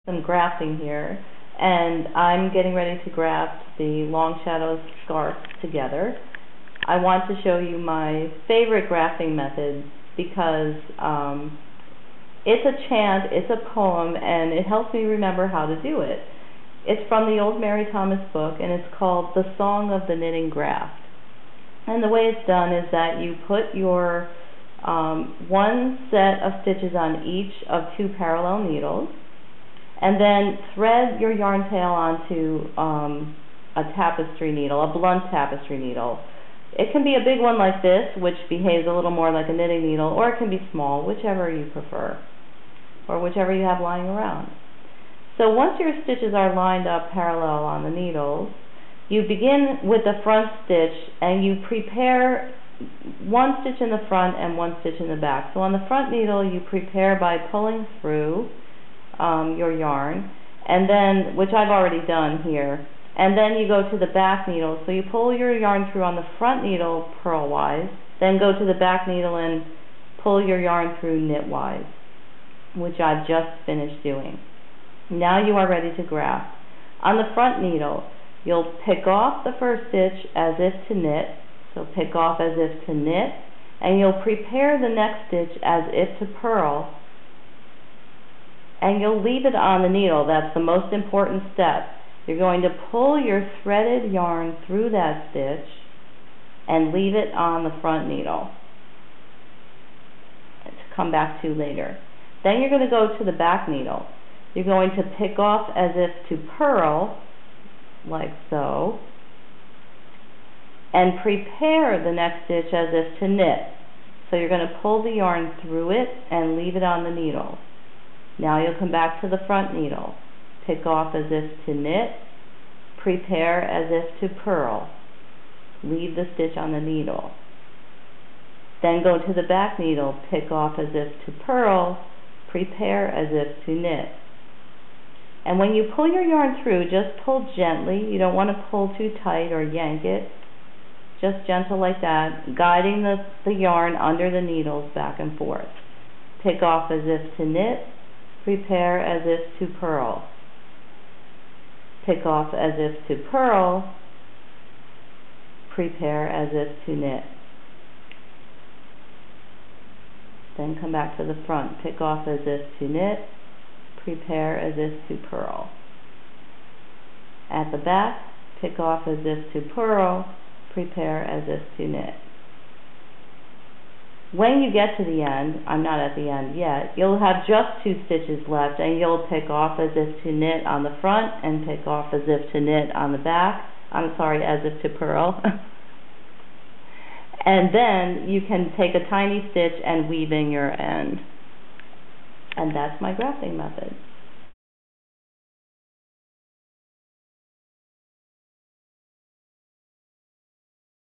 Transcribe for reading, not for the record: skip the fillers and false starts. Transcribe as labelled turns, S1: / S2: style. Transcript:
S1: Some grafting here, and I'm getting ready to graft the long shadow scarf together. I want to show you my favorite grafting method because it's a chant, it's a poem, and it helps me remember how to do it. It's from the old Mary Thomas book, and it's called The Song of the Knitting Graft. And the way it's done is that you put your one set of stitches on each of two parallel needles, and then thread your yarn tail onto a tapestry needle, a blunt tapestry needle. It can be a big one like this, which behaves a little more like a knitting needle, or it can be small, whichever you prefer, or whichever you have lying around. So once your stitches are lined up parallel on the needles, you begin with the front stitch and you prepare one stitch in the front and one stitch in the back. So on the front needle you prepare by pulling through your yarn, and then, which I've already done here, and then you go to the back needle. So you pull your yarn through on the front needle purlwise, then go to the back needle and pull your yarn through knitwise, which I've just finished doing. Now you are ready to graft. On the front needle, you'll pick off the first stitch as if to knit, so pick off as if to knit, and you'll prepare the next stitch as if to purl, and you'll leave it on the needle. That's the most important step. You're going to pull your threaded yarn through that stitch and leave it on the front needle to come back to later. Then you're going to go to the back needle. You're going to pick off as if to purl, like so, and prepare the next stitch as if to knit. So you're going to pull the yarn through it and leave it on the needle. Now you'll come back to the front needle, pick off as if to knit, prepare as if to purl, leave the stitch on the needle. Then go to the back needle, pick off as if to purl, prepare as if to knit. And when you pull your yarn through, just pull gently. You don't want to pull too tight or yank it. Just gentle like that, guiding the yarn under the needles back and forth. Pick off as if to knit, prepare as if to purl. Pick off as if to purl, prepare as if to knit. Then come back to the front, pick off as if to knit, prepare as if to purl. At the back, pick off as if to purl, prepare as if to knit. When you get to the end, I'm not at the end yet, you'll have just two stitches left, and you'll pick off as if to knit on the front and pick off as if to knit on the back. I'm sorry, as if to purl. And then you can take a tiny stitch and weave in your end. And that's my grafting method.